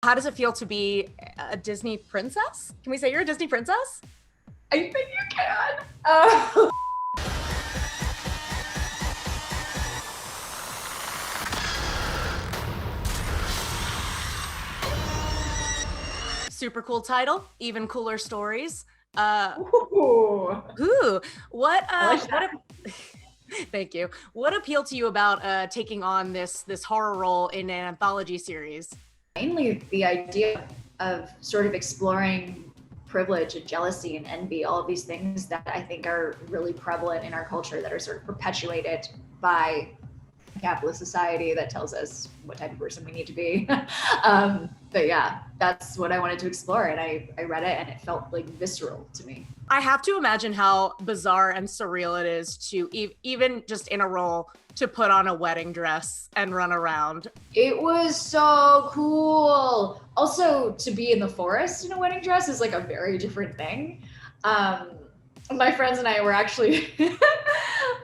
How does it feel to be a Disney princess? Can we say you're a Disney princess? I think you can. Super cool title, even cooler stories. Ooh. What I like that. thank you. What appealed to you about taking on this horror role in an anthology series? Mainly the idea of sort of exploring privilege and jealousy and envy, all of these things that I think are really prevalent in our culture that are sort of perpetuated by a capitalist society that tells us what type of person we need to be. But yeah, that's what I wanted to explore. And I read it and it felt like visceral to me. I have to imagine how bizarre and surreal it is to even just in a role to put on a wedding dress and run around. It was so cool. Also, to be in the forest in a wedding dress is like a very different thing. My friends and I were actually,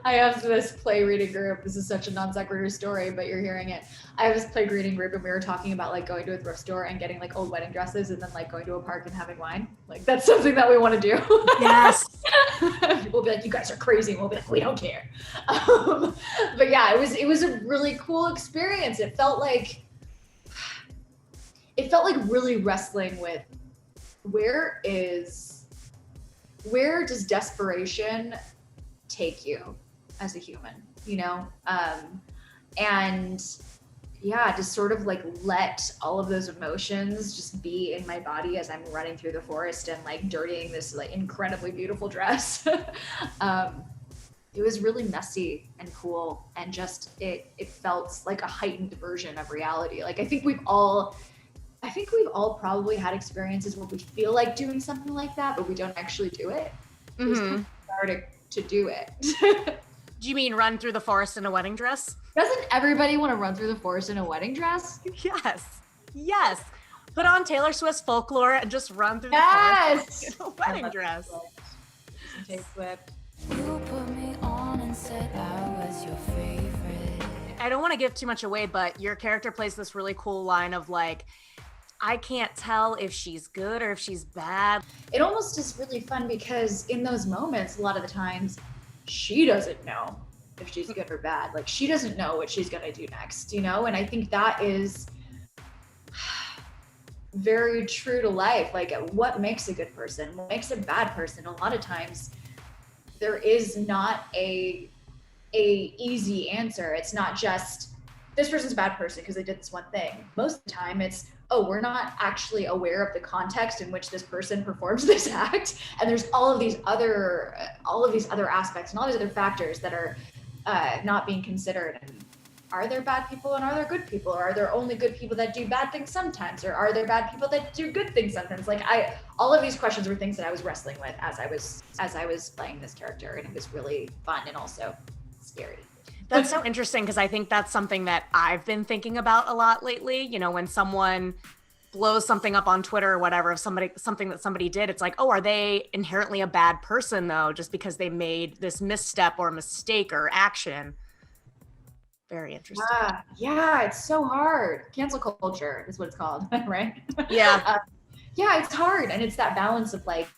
I have this play reading group. This is such a non sequitur story, but you're hearing it. I have this play reading group and we were talking about like going to a thrift store and getting like old wedding dresses and then like going to a park and having wine. Like that's something that we want to do. Yes. People will be like, you guys are crazy. And we'll be like, we don't care. But yeah, it was a really cool experience. It felt like really wrestling with where does desperation take you as a human, you know? And yeah, just sort of like let all of those emotions just be in my body as I'm running through the forest and like dirtying this like incredibly beautiful dress. It was really messy and cool and just it felt like a heightened version of reality. Like I think we've all probably had experiences where we feel like doing something like that, but we don't actually do it. It was kind of hard to do it. Do you mean run through the forest in a wedding dress? Doesn't everybody want to run through the forest in a wedding dress? Yes. Put on Taylor Swift's Folklore and just run through the forest in a wedding dress. Taylor Swift. You put me on and said I was your favorite. I don't want to give too much away, but your character plays this really cool line of like, I can't tell if she's good or if she's bad. It almost is really fun because in those moments, a lot of the times, she doesn't know if she's good or bad. Like she doesn't know what she's gonna do next, you know? And I think that is very true to life. Like what makes a good person? What makes a bad person? A lot of times there is not a easy answer. It's not just this person's a bad person because they did this one thing. Most of the time it's, oh, we're not actually aware of the context in which this person performs this act. And there's all of these other aspects and all these other factors that are not being considered. And are there bad people and are there good people? Or are there only good people that do bad things sometimes? Or are there bad people that do good things sometimes? Like all of these questions were things that I was wrestling with as I was playing this character. And it was really fun and also scary. That's so interesting because I think that's something that I've been thinking about a lot lately. You know, when someone blows something up on Twitter or whatever, something that somebody did, it's like, oh, are they inherently a bad person though, just because they made this misstep or mistake or action? Very interesting. Yeah, it's so hard. Cancel culture is what it's called, right? Yeah. Yeah, it's hard. And it's that balance of like,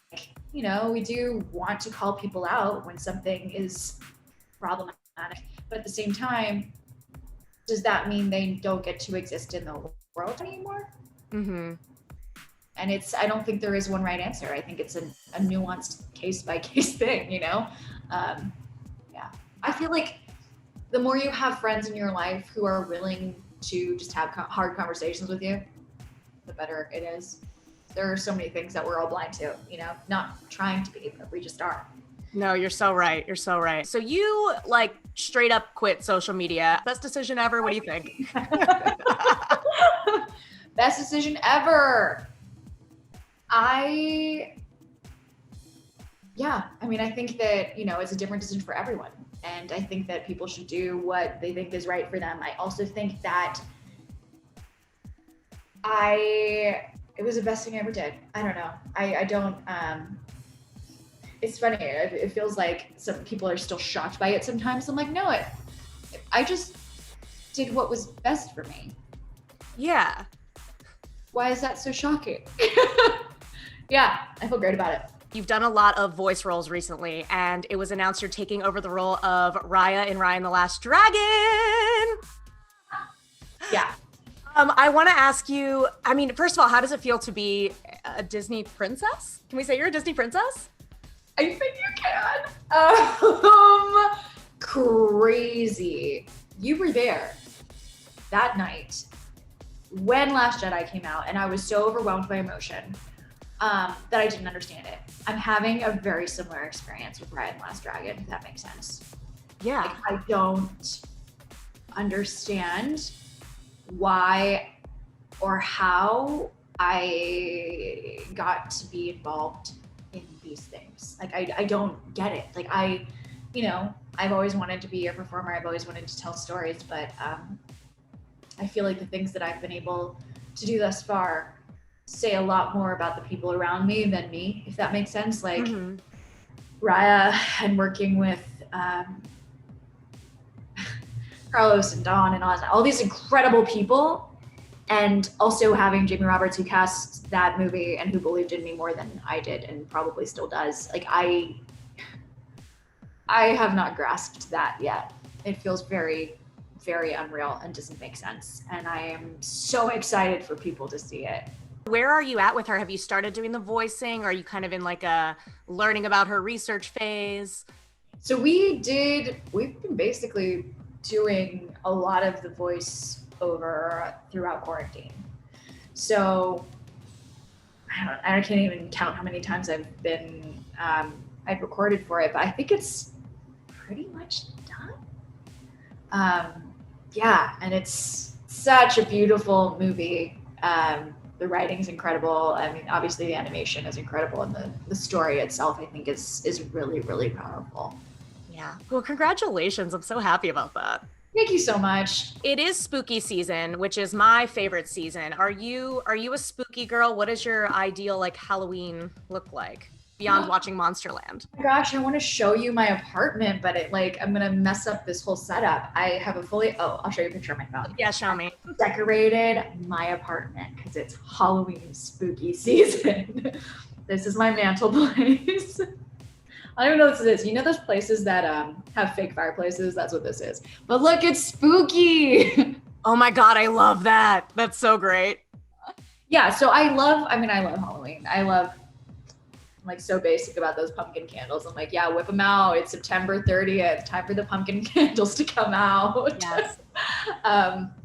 you know, we do want to call people out when something is problematic. But at the same time, does that mean they don't get to exist in the world anymore? Mm-hmm. And I don't think there is one right answer. I think it's a nuanced case by case thing, you know? Yeah. I feel like the more you have friends in your life who are willing to just have hard conversations with you, the better it is. There are so many things that we're all blind to, you know, not trying to be, but we just are. No, you're so right. You're so right. So you like straight up quit social media. Best decision ever. What do you think? Best decision ever. I mean, I think that, you know, it's a different decision for everyone. And I think that people should do what they think is right for them. I also think that it was the best thing I ever did. I don't know. I don't, it's funny. It feels like some people are still shocked by it sometimes. I'm like, no, I just did what was best for me. Yeah. Why is that so shocking? Yeah, I feel great about it. You've done a lot of voice roles recently, and it was announced you're taking over the role of Raya in Raya and the Last Dragon. Yeah. I want to ask you, I mean, first of all, how does it feel to be a Disney princess? Can we say you're a Disney princess? I think you can. Crazy. You were there that night when Last Jedi came out, and I was so overwhelmed by emotion that I didn't understand it. I'm having a very similar experience with Raya and the Last Dragon, if that makes sense. Yeah. Like, I don't understand why or how I got to be involved in these things. Like, I don't get it. Like, I've always wanted to be a performer. I've always wanted to tell stories, but I feel like the things that I've been able to do thus far say a lot more about the people around me than me, if that makes sense. Like Raya and working with Carlos and Dawn and all these incredible people, and also having Jamie Roberts, who cast that movie and who believed in me more than I did and probably still does. Like, I have not grasped that yet. It feels very, very unreal and doesn't make sense. And I am so excited for people to see it. Where are you at with her? Have you started doing the voicing? Or are you kind of in like a learning about her research phase? So we've been basically doing a lot of the voice over throughout quarantine. So I can't even count how many times I've recorded for it, but I think it's pretty much done. Yeah, and it's such a beautiful movie. The writing's incredible. I mean, obviously the animation is incredible, and the story itself, I think, is really, really powerful. Yeah. Well, congratulations. I'm so happy about that. Thank you so much. It is spooky season, which is my favorite season. Are you a spooky girl? What does your ideal like Halloween look like beyond watching Monsterland? Oh my gosh, I want to show you my apartment, but I'm gonna mess up this whole setup. I have I'll show you a picture of my phone. Yeah, show me. I decorated my apartment because it's Halloween spooky season. This is my mantle place. I don't even know what this is. You know those places that have fake fireplaces? That's what this is. But look, it's spooky. Oh my God, I love that. That's so great. Yeah, so I love Halloween. I'm like so basic about those pumpkin candles. I'm like, yeah, whip them out. It's September 30th. Time for the pumpkin candles to come out. Yes.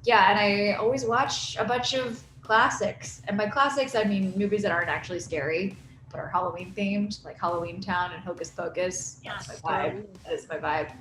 Yeah, and I always watch a bunch of classics. And by classics, I mean movies that aren't actually scary, but are Halloween themed, like Halloween Town and Hocus Pocus. Yes. That's my vibe. That is my vibe.